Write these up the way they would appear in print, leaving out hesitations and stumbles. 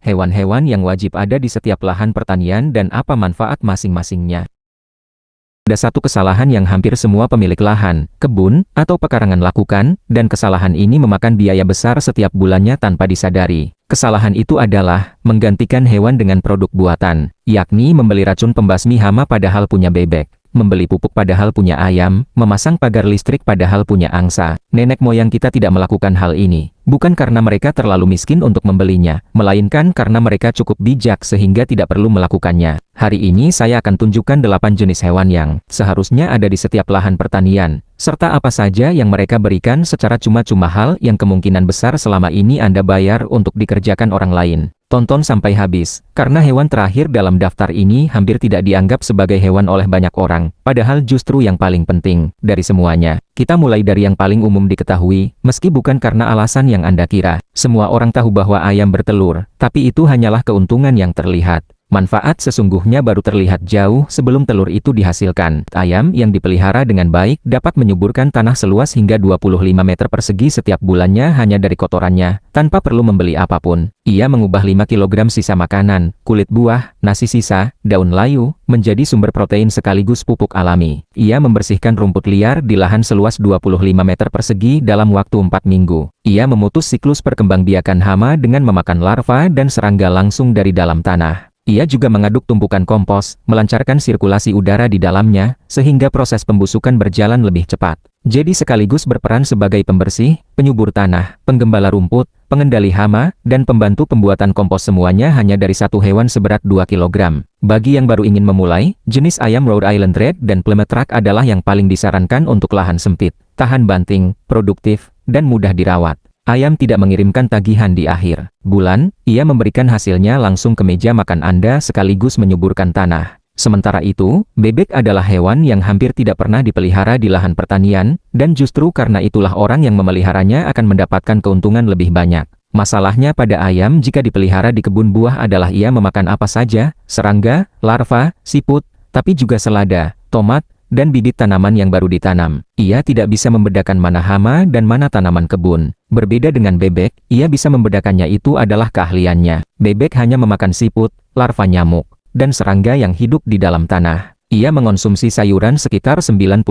hewan-hewan yang wajib ada di setiap lahan pertanian dan apa manfaat masing-masingnya. Ada satu kesalahan yang hampir semua pemilik lahan, kebun, atau pekarangan lakukan, dan kesalahan ini memakan biaya besar setiap bulannya tanpa disadari. Kesalahan itu adalah menggantikan hewan dengan produk buatan, yakni membeli racun pembasmi hama padahal punya bebek, membeli pupuk padahal punya ayam, memasang pagar listrik padahal punya angsa. Nenek moyang kita tidak melakukan hal ini, bukan karena mereka terlalu miskin untuk membelinya, melainkan karena mereka cukup bijak sehingga tidak perlu melakukannya. Hari ini saya akan tunjukkan 8 jenis hewan yang seharusnya ada di setiap lahan pertanian, serta apa saja yang mereka berikan secara cuma-cuma, hal yang kemungkinan besar selama ini Anda bayar untuk dikerjakan orang lain. Tonton sampai habis, karena hewan terakhir dalam daftar ini hampir tidak dianggap sebagai hewan oleh banyak orang, padahal justru yang paling penting dari semuanya. Kita mulai dari yang paling umum diketahui, meski bukan karena alasan yang Anda kira. Semua orang tahu bahwa ayam bertelur, tapi itu hanyalah keuntungan yang terlihat. Manfaat sesungguhnya baru terlihat jauh sebelum telur itu dihasilkan. Ayam yang dipelihara dengan baik dapat menyuburkan tanah seluas hingga 25 meter persegi setiap bulannya hanya dari kotorannya, tanpa perlu membeli apapun. Ia mengubah 5 kg sisa makanan, kulit buah, nasi sisa, daun layu, menjadi sumber protein sekaligus pupuk alami. Ia membersihkan rumput liar di lahan seluas 25 meter persegi dalam waktu 4 minggu. Ia memutus siklus perkembangbiakan hama dengan memakan larva dan serangga langsung dari dalam tanah. Ia juga mengaduk tumpukan kompos, melancarkan sirkulasi udara di dalamnya, sehingga proses pembusukan berjalan lebih cepat. Jadi sekaligus berperan sebagai pembersih, penyubur tanah, penggembala rumput, pengendali hama, dan pembantu pembuatan kompos, semuanya hanya dari satu hewan seberat 2 kg. Bagi yang baru ingin memulai, jenis ayam Rhode Island Red dan Plymouth Rock adalah yang paling disarankan untuk lahan sempit, tahan banting, produktif, dan mudah dirawat. Ayam tidak mengirimkan tagihan di akhir bulan, ia memberikan hasilnya langsung ke meja makan Anda sekaligus menyuburkan tanah. Sementara itu, bebek adalah hewan yang hampir tidak pernah dipelihara di lahan pertanian, dan justru karena itulah orang yang memeliharanya akan mendapatkan keuntungan lebih banyak. Masalahnya pada ayam jika dipelihara di kebun buah adalah ia memakan apa saja, serangga, larva, siput, tapi juga selada, tomat, dan bibit tanaman yang baru ditanam. Ia tidak bisa membedakan mana hama dan mana tanaman kebun. Berbeda dengan bebek, ia bisa membedakannya, itu adalah keahliannya. Bebek hanya memakan siput, larva nyamuk, dan serangga yang hidup di dalam tanah. Ia mengonsumsi sayuran sekitar 90%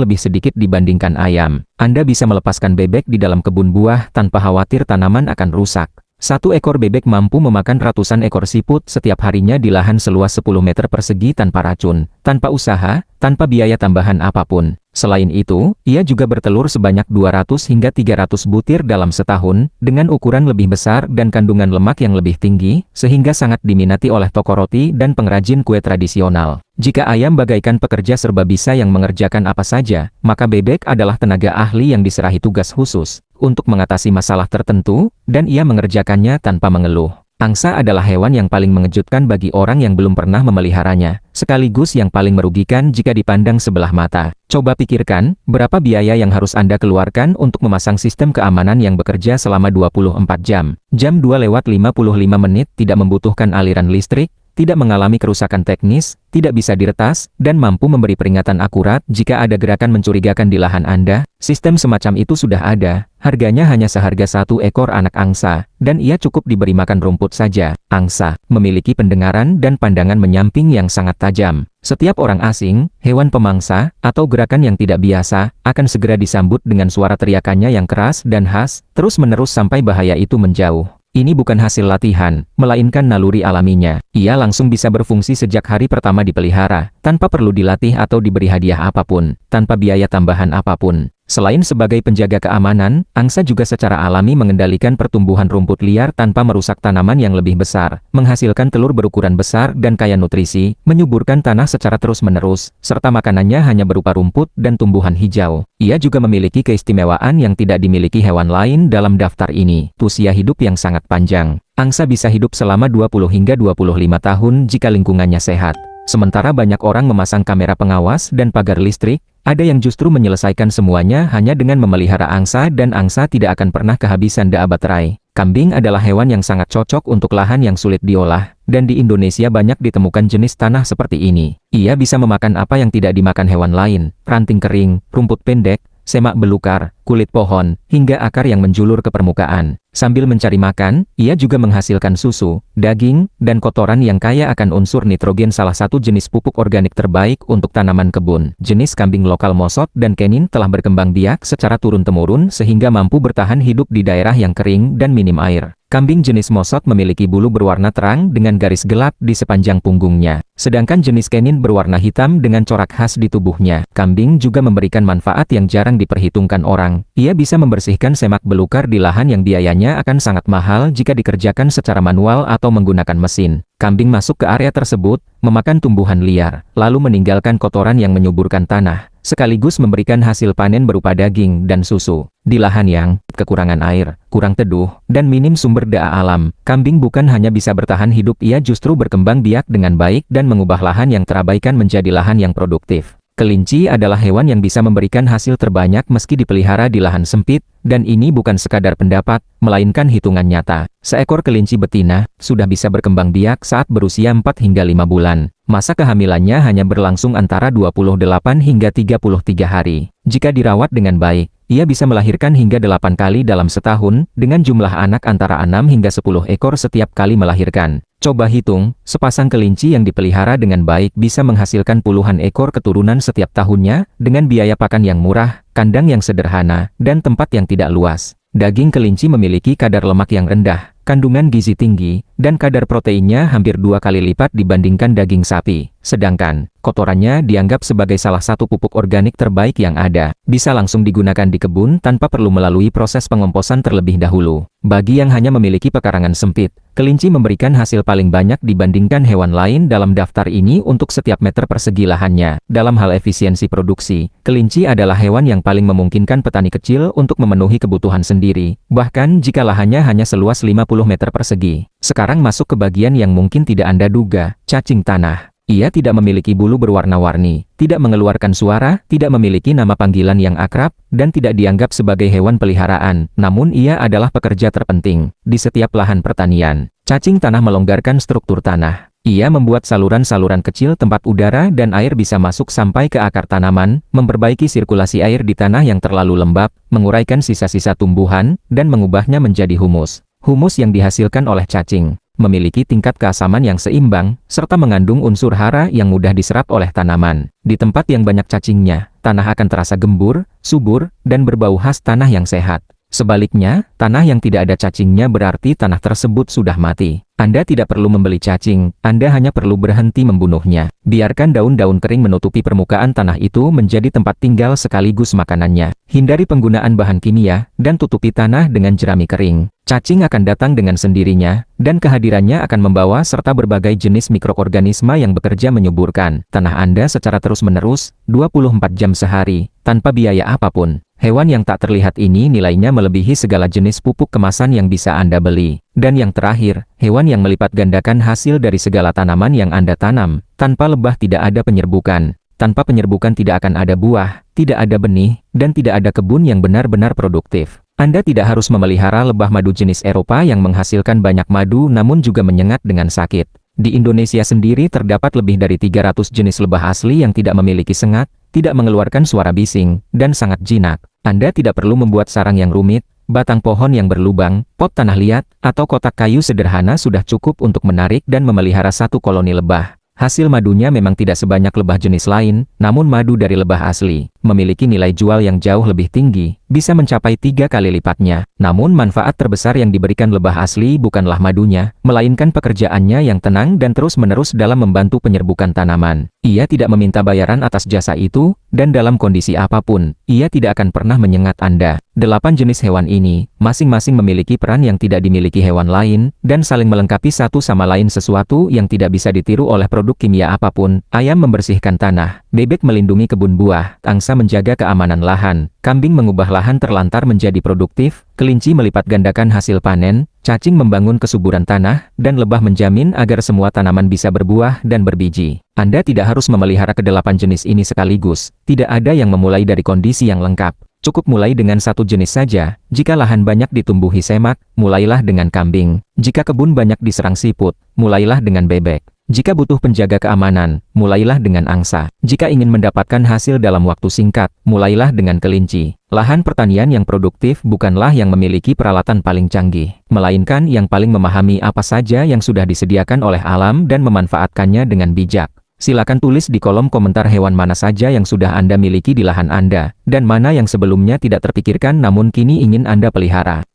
lebih sedikit dibandingkan ayam. Anda bisa melepaskan bebek di dalam kebun buah tanpa khawatir tanaman akan rusak. Satu ekor bebek mampu memakan ratusan ekor siput setiap harinya di lahan seluas 10 meter persegi tanpa racun, tanpa usaha, tanpa biaya tambahan apapun. Selain itu, ia juga bertelur sebanyak 200 hingga 300 butir dalam setahun, dengan ukuran lebih besar dan kandungan lemak yang lebih tinggi, sehingga sangat diminati oleh toko roti dan pengrajin kue tradisional. Jika ayam bagaikan pekerja serba bisa yang mengerjakan apa saja, maka bebek adalah tenaga ahli yang diserahi tugas khusus untuk mengatasi masalah tertentu, dan ia mengerjakannya tanpa mengeluh. Angsa adalah hewan yang paling mengejutkan bagi orang yang belum pernah memeliharanya, sekaligus yang paling merugikan jika dipandang sebelah mata. Coba pikirkan, berapa biaya yang harus Anda keluarkan untuk memasang sistem keamanan yang bekerja selama 24 jam. Jam 2:55 tidak membutuhkan aliran listrik, tidak mengalami kerusakan teknis, tidak bisa diretas, dan mampu memberi peringatan akurat jika ada gerakan mencurigakan di lahan Anda. Sistem semacam itu sudah ada, harganya hanya seharga satu ekor anak angsa, dan ia cukup diberi makan rumput saja. Angsa memiliki pendengaran dan pandangan menyamping yang sangat tajam. Setiap orang asing, hewan pemangsa, atau gerakan yang tidak biasa, akan segera disambut dengan suara teriakannya yang keras dan khas, terus-menerus sampai bahaya itu menjauh. Ini bukan hasil latihan, melainkan naluri alaminya. Ia langsung bisa berfungsi sejak hari pertama dipelihara, tanpa perlu dilatih atau diberi hadiah apapun, tanpa biaya tambahan apapun. Selain sebagai penjaga keamanan, angsa juga secara alami mengendalikan pertumbuhan rumput liar tanpa merusak tanaman yang lebih besar, menghasilkan telur berukuran besar dan kaya nutrisi, menyuburkan tanah secara terus-menerus, serta makanannya hanya berupa rumput dan tumbuhan hijau. Ia juga memiliki keistimewaan yang tidak dimiliki hewan lain dalam daftar ini, usia hidup yang sangat panjang. Angsa bisa hidup selama 20 hingga 25 tahun jika lingkungannya sehat. Sementara banyak orang memasang kamera pengawas dan pagar listrik, ada yang justru menyelesaikan semuanya hanya dengan memelihara angsa, dan angsa tidak akan pernah kehabisan daya baterai. Kambing adalah hewan yang sangat cocok untuk lahan yang sulit diolah, dan di Indonesia banyak ditemukan jenis tanah seperti ini. Ia bisa memakan apa yang tidak dimakan hewan lain, ranting kering, rumput pendek, semak belukar, kulit pohon, hingga akar yang menjulur ke permukaan. Sambil mencari makan, ia juga menghasilkan susu, daging, dan kotoran yang kaya akan unsur nitrogen, salah satu jenis pupuk organik terbaik untuk tanaman kebun. Jenis kambing lokal Mossot dan Kenin telah berkembang biak secara turun-temurun sehingga mampu bertahan hidup di daerah yang kering dan minim air. Kambing jenis Mossot memiliki bulu berwarna terang dengan garis gelap di sepanjang punggungnya. Sedangkan jenis Kenin berwarna hitam dengan corak khas di tubuhnya. Kambing juga memberikan manfaat yang jarang diperhitungkan orang. Ia bisa membersihkan semak belukar di lahan yang biayanya akan sangat mahal jika dikerjakan secara manual atau menggunakan mesin. Kambing masuk ke area tersebut, memakan tumbuhan liar, lalu meninggalkan kotoran yang menyuburkan tanah, sekaligus memberikan hasil panen berupa daging dan susu. Di lahan yang kekurangan air, kurang teduh, dan minim sumber daya alam, kambing bukan hanya bisa bertahan hidup, ia justru berkembang biak dengan baik dan mengubah lahan yang terabaikan menjadi lahan yang produktif. Kelinci adalah hewan yang bisa memberikan hasil terbanyak meski dipelihara di lahan sempit, dan ini bukan sekadar pendapat, melainkan hitungan nyata. Seekor kelinci betina sudah bisa berkembang biak saat berusia 4 hingga 5 bulan. Masa kehamilannya hanya berlangsung antara 28 hingga 33 hari. Jika dirawat dengan baik, ia bisa melahirkan hingga 8 kali dalam setahun, dengan jumlah anak antara 6 hingga 10 ekor setiap kali melahirkan. Coba hitung, sepasang kelinci yang dipelihara dengan baik bisa menghasilkan puluhan ekor keturunan setiap tahunnya, dengan biaya pakan yang murah, kandang yang sederhana, dan tempat yang tidak luas. Daging kelinci memiliki kadar lemak yang rendah, kandungan gizi tinggi, dan kadar proteinnya hampir 2 kali lipat dibandingkan daging sapi. Sedangkan, kotorannya dianggap sebagai salah satu pupuk organik terbaik yang ada. Bisa langsung digunakan di kebun tanpa perlu melalui proses pengomposan terlebih dahulu. Bagi yang hanya memiliki pekarangan sempit, kelinci memberikan hasil paling banyak dibandingkan hewan lain dalam daftar ini untuk setiap meter persegi lahannya. Dalam hal efisiensi produksi, kelinci adalah hewan yang paling memungkinkan petani kecil untuk memenuhi kebutuhan sendiri, bahkan jika lahannya hanya seluas 50 meter persegi. Sekarang masuk ke bagian yang mungkin tidak Anda duga, cacing tanah. Ia tidak memiliki bulu berwarna-warni, tidak mengeluarkan suara, tidak memiliki nama panggilan yang akrab, dan tidak dianggap sebagai hewan peliharaan. Namun ia adalah pekerja terpenting di setiap lahan pertanian. Cacing tanah melonggarkan struktur tanah. Ia membuat saluran-saluran kecil tempat udara dan air bisa masuk sampai ke akar tanaman, memperbaiki sirkulasi air di tanah yang terlalu lembab, menguraikan sisa-sisa tumbuhan, dan mengubahnya menjadi humus. Humus yang dihasilkan oleh cacing memiliki tingkat keasaman yang seimbang, serta mengandung unsur hara yang mudah diserap oleh tanaman. Di tempat yang banyak cacingnya, tanah akan terasa gembur, subur, dan berbau khas tanah yang sehat. Sebaliknya, tanah yang tidak ada cacingnya berarti tanah tersebut sudah mati. Anda tidak perlu membeli cacing, Anda hanya perlu berhenti membunuhnya. Biarkan daun-daun kering menutupi permukaan tanah itu menjadi tempat tinggal sekaligus makanannya. Hindari penggunaan bahan kimia, dan tutupi tanah dengan jerami kering. Cacing akan datang dengan sendirinya, dan kehadirannya akan membawa serta berbagai jenis mikroorganisme yang bekerja menyuburkan tanah Anda secara terus-menerus, 24 jam sehari, tanpa biaya apapun. Hewan yang tak terlihat ini nilainya melebihi segala jenis pupuk kemasan yang bisa Anda beli. Dan yang terakhir, hewan yang melipat gandakan hasil dari segala tanaman yang Anda tanam. Tanpa lebah tidak ada penyerbukan. Tanpa penyerbukan tidak akan ada buah, tidak ada benih, dan tidak ada kebun yang benar-benar produktif. Anda tidak harus memelihara lebah madu jenis Eropa yang menghasilkan banyak madu namun juga menyengat dengan sakit. Di Indonesia sendiri terdapat lebih dari 300 jenis lebah asli yang tidak memiliki sengat, tidak mengeluarkan suara bising, dan sangat jinak. Anda tidak perlu membuat sarang yang rumit, batang pohon yang berlubang, pot tanah liat, atau kotak kayu sederhana sudah cukup untuk menarik dan memelihara satu koloni lebah. Hasil madunya memang tidak sebanyak lebah jenis lain, namun madu dari lebah asli memiliki nilai jual yang jauh lebih tinggi, bisa mencapai 3 kali lipatnya. Namun manfaat terbesar yang diberikan lebah asli bukanlah madunya, melainkan pekerjaannya yang tenang dan terus-menerus dalam membantu penyerbukan tanaman. Ia tidak meminta bayaran atas jasa itu, dan dalam kondisi apapun, ia tidak akan pernah menyengat Anda. 8 jenis hewan ini, masing-masing memiliki peran yang tidak dimiliki hewan lain, dan saling melengkapi satu sama lain, sesuatu yang tidak bisa ditiru oleh produk kimia apapun. Ayam membersihkan tanah, bebek melindungi kebun buah, angsa menjaga keamanan lahan, kambing mengubah lahan terlantar menjadi produktif, kelinci melipat gandakan hasil panen, cacing membangun kesuburan tanah, dan lebah menjamin agar semua tanaman bisa berbuah dan berbiji. Anda tidak harus memelihara ke-8 jenis ini sekaligus, tidak ada yang memulai dari kondisi yang lengkap. Cukup mulai dengan satu jenis saja. Jika lahan banyak ditumbuhi semak, mulailah dengan kambing. Jika kebun banyak diserang siput, mulailah dengan bebek. Jika butuh penjaga keamanan, mulailah dengan angsa. Jika ingin mendapatkan hasil dalam waktu singkat, mulailah dengan kelinci. Lahan pertanian yang produktif bukanlah yang memiliki peralatan paling canggih, melainkan yang paling memahami apa saja yang sudah disediakan oleh alam dan memanfaatkannya dengan bijak. Silakan tulis di kolom komentar hewan mana saja yang sudah Anda miliki di lahan Anda, dan mana yang sebelumnya tidak terpikirkan namun kini ingin Anda pelihara.